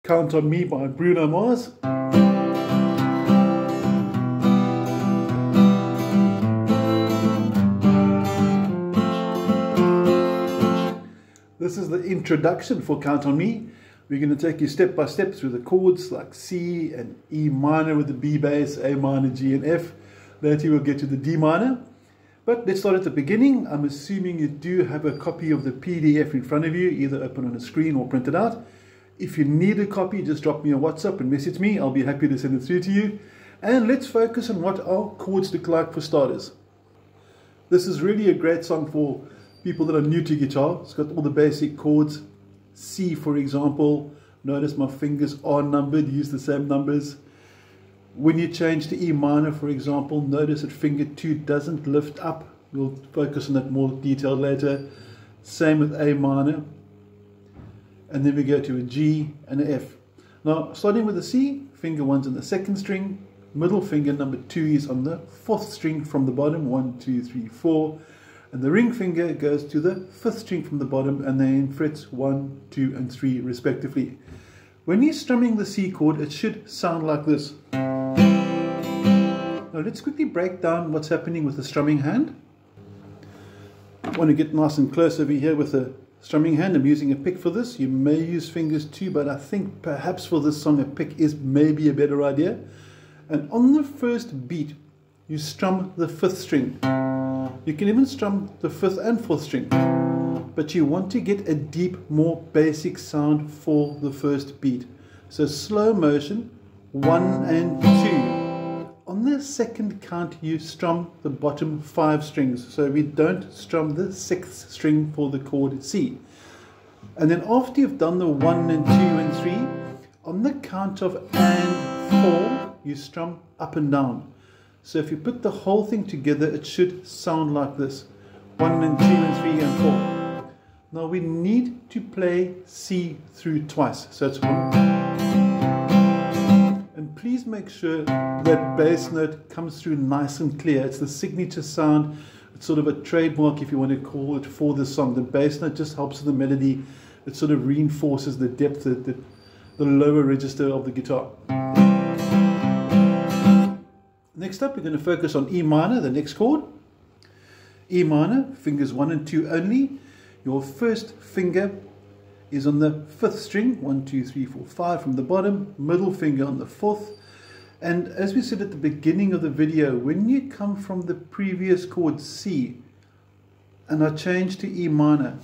Count on Me by Bruno Mars. This is the introduction for Count on Me. We're going to take you step by step through the chords like C and E minor with the B bass, A minor, G and F. Later we'll get to the D minor. But let's start at the beginning. I'm assuming you do have a copy of the PDF in front of you, either open on a screen or printed out. If you need a copy, just drop me a WhatsApp and message me. I'll be happy to send it through to you. And let's focus on what our chords look like for starters. This is really a great song for people that are new to guitar. It's got all the basic chords. C, for example. Notice my fingers are numbered. Use the same numbers. When you change to E minor, for example, notice that finger 2 doesn't lift up. We'll focus on that more detailed later. Same with A minor. And then we go to a G and an F. Now, starting with the C, finger 1's on the 2nd string. Middle finger number 2 is on the 4th string from the bottom. 1, 2, 3, 4. And the ring finger goes to the 5th string from the bottom, and then frets 1, 2, and 3 respectively. When you're strumming the C chord, it should sound like this. Now let's quickly break down what's happening with the strumming hand. I want to get nice and close over here with the strumming hand. I'm using a pick for this. You may use fingers too, but I think perhaps for this song a pick is maybe a better idea. And on the first beat, you strum the 5th string. You can even strum the 5th and 4th string. But you want to get a deep, more basic sound for the first beat. So slow motion, 1 and 2. On the 2nd count, you strum the bottom 5 strings. So we don't strum the 6th string for the chord C. And then after you've done the 1 and 2 and 3, on the count of and 4, you strum up and down. So if you put the whole thing together, it should sound like this. 1 and 2 and 3 and 4. Now we need to play C through twice. So it's 1. And please make sure that bass note comes through nice and clear. It's the signature sound. It's sort of a trademark, if you want to call it, for the song. The bass note just helps with the melody. It sort of reinforces the depth, the lower register of the guitar. Next up, we're going to focus on E minor, the next chord. E minor, fingers 1 and 2 only. Your first finger is on the 5th string, 1, 2, 3, 4, 5 from the bottom, middle finger on the 4th. And as we said at the beginning of the video, when you come from the previous chord C and I change to E minor,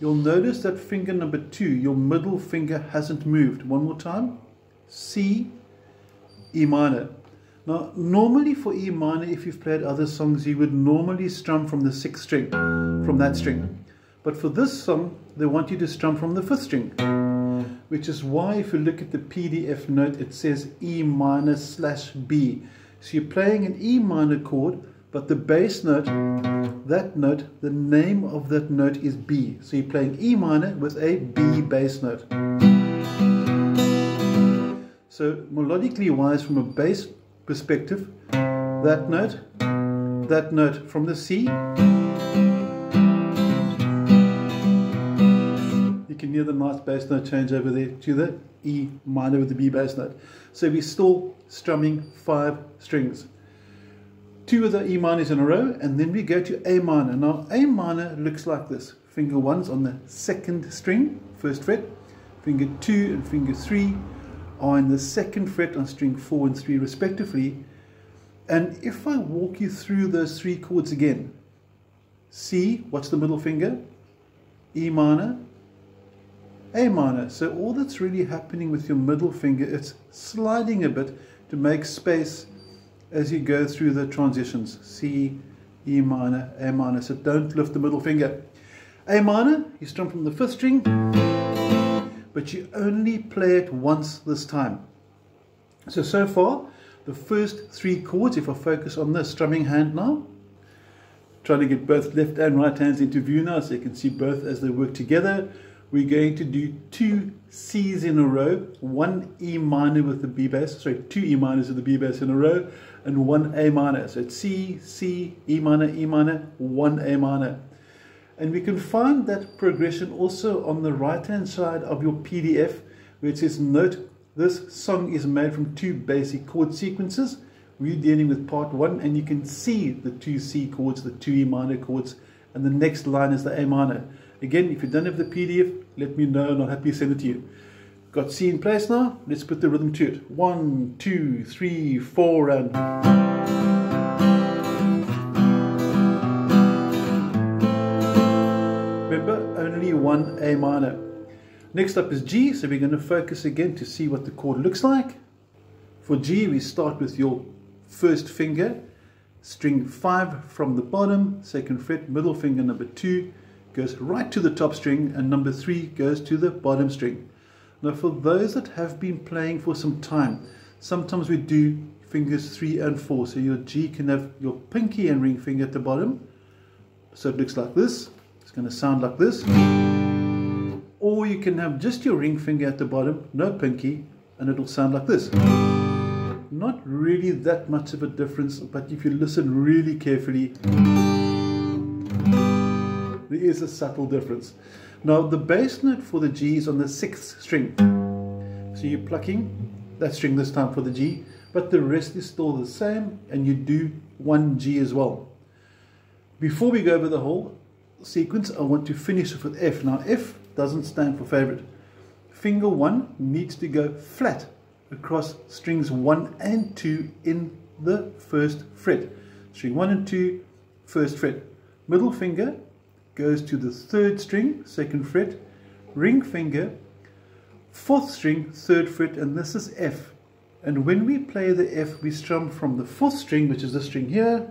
you'll notice that finger number 2, your middle finger hasn't moved. One more time, C, E minor. Now, normally for E minor, if you've played other songs, you would normally strum from the 6th string, from that string. But for this song, they want you to strum from the 5th string, which is why if you look at the PDF note, it says E minor / B. So you're playing an E minor chord, but the bass note, that note, the name of that note is B. So you're playing E minor with a B bass note. So melodically wise, from a bass perspective, that note from the C, you can hear the nice bass note change over there to the E minor with the B bass note. So we're still strumming 5 strings. 2 of the E minors in a row, and then we go to A minor. Now A minor looks like this. Finger 1's on the 2nd string, 1st fret. Finger 2 and finger 3 are in the 2nd fret on string 4 and 3 respectively. And if I walk you through those 3 chords again, C, what's the middle finger? E minor, A minor. So all that's really happening with your middle finger, it's sliding a bit to make space as you go through the transitions. C, E minor, A minor. So don't lift the middle finger. A minor, you strum from the 5th string, but you only play it once this time. So far, the first 3 chords, if I focus on the strumming hand now, trying to get both left and right hands into view now so you can see both as they work together. We're going to do 2 C's in a row, 1 E minor with the B bass, sorry, 2 E minors with the B bass in a row, and 1 A minor. So it's C, C, E minor, 1 A minor. And we can find that progression also on the right hand side of your PDF where it says note, this song is made from 2 basic chord sequences. We're dealing with part 1, and you can see the 2 C chords, the 2 E minor chords, and the next line is the A minor. Again, if you don't have the PDF, let me know and I'll happily send it to you. Got C in place now, let's put the rhythm to it. 1, 2, 3, 4, and... Remember, only 1 A minor. Next up is G, so we're going to focus again to see what the chord looks like. For G, we start with your first finger, string 5 from the bottom, 2nd fret, middle finger number 2 goes right to the top string, and number 3 goes to the bottom string. Now for those that have been playing for some time, sometimes we do fingers 3 and 4, so your G can have your pinky and ring finger at the bottom, so it looks like this. It's going to sound like this. Or you can have just your ring finger at the bottom, no pinky, and it'll sound like this. Not really that much of a difference, but if you listen really carefully, there is a subtle difference. Now the bass note for the G is on the 6th string. So you're plucking that string this time for the G, but the rest is still the same, and you do 1 G as well. Before we go over the whole sequence, I want to finish off with F. Now F doesn't stand for favorite. Finger 1 needs to go flat across strings 1 and 2 in the 1st fret. String 1 and 2, 1st fret. Middle finger goes to the 3rd string, 2nd fret. Ring finger, 4th string, 3rd fret, and this is F. And when we play the F, we strum from the 4th string, which is the string here,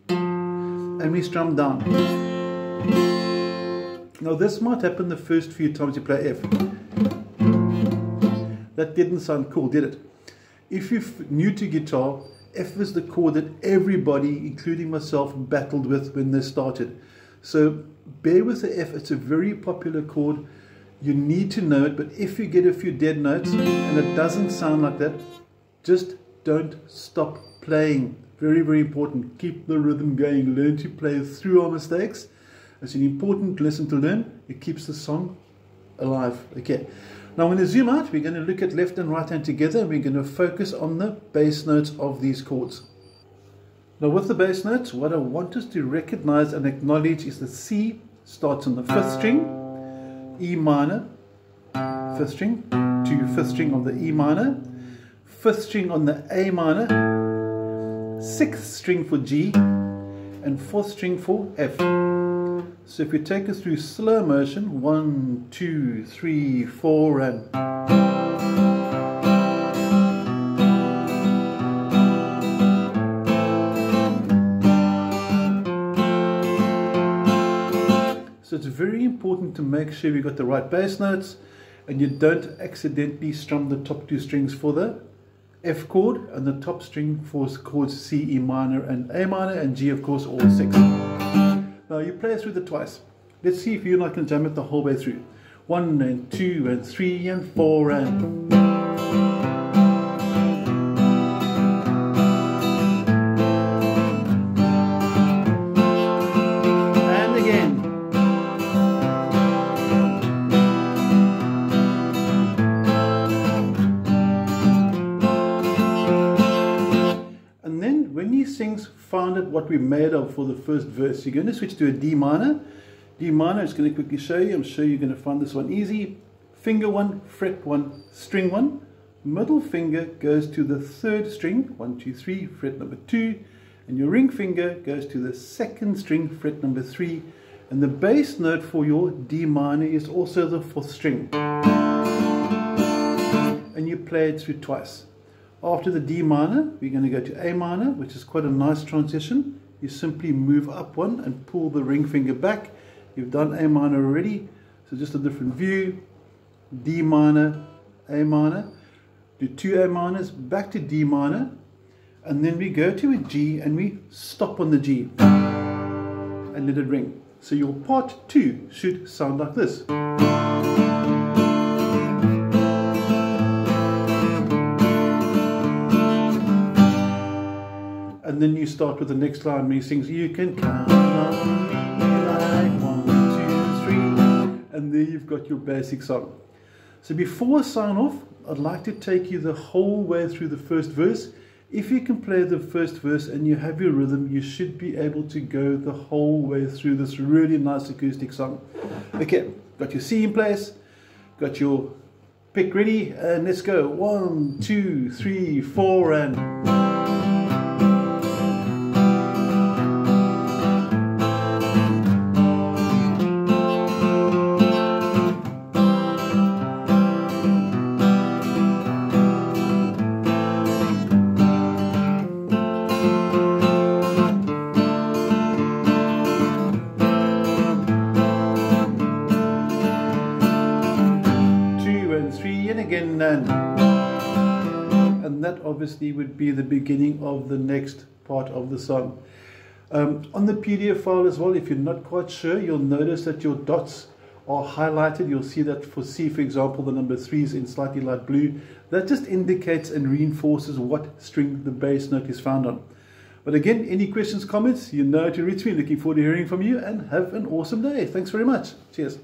and we strum down. Now this might happen the first few times you play F. That didn't sound cool, did it? If you're new to guitar, F is the chord that everybody, including myself, battled with when they started. So bear with the F, it's a very popular chord. You need to know it, but if you get a few dead notes and it doesn't sound like that, just don't stop playing. Very, very important. Keep the rhythm going. Learn to play through our mistakes. It's an important lesson to learn. It keeps the song alive. Okay. Now I'm going to zoom out. We're going to look at left and right hand together. We're going to focus on the bass notes of these chords. Now with the bass notes, what I want us to recognize and acknowledge is that C starts on the 5th string, E minor, 5th string, to 5th string of the E minor, 5th string on the A minor, 6th string for G, and 4th string for F. So if we take us through slow motion, 1, 2, 3, 4, and... So it's very important to make sure we got the right bass notes and you don't accidentally strum the top 2 strings for the F chord and the top string for chords C, E minor and A minor, and G of course all 6. Now you play through the twice. Let's see if you're not going to jam it the whole way through. 1 and 2 and 3 and 4 and... And again. And then when he sings "Found It What We Made Of" for the first verse, you're going to switch to a D minor. D minor is going to quickly show you. I'm sure you're going to find this one easy. Finger 1, fret 1, string 1. Middle finger goes to the 3rd string, 1, 2, 3, fret number 2. And your ring finger goes to the 2nd string, fret number 3. And the bass note for your D minor is also the 4th string. And you play it through twice. After the D minor, we're going to go to A minor, which is quite a nice transition. You simply move up one and pull the ring finger back. You've done A minor already, so just a different view. D minor, A minor. Do 2 A minors, back to D minor, and then we go to a G and we stop on the G and let it ring. So your part 2 should sound like this. And then you start with the next line where he sings, "You can count on me like 1, 2, 3. And there you've got your basic song. So before I sign off, I'd like to take you the whole way through the first verse. If you can play the first verse and you have your rhythm, you should be able to go the whole way through this really nice acoustic song. Okay, got your C in place, got your pick ready, and let's go. 1, 2, 3, 4, and... again, and that obviously would be the beginning of the next part of the song. On the PDF file as well, if you're not quite sure, you'll notice that your dots are highlighted. You'll see that for C, for example, the number 3 is in slightly light blue. That just indicates and reinforces what string the bass note is found on. But again, any questions, comments, you know to reach me. Looking forward to hearing from you, and have an awesome day. Thanks very much. Cheers.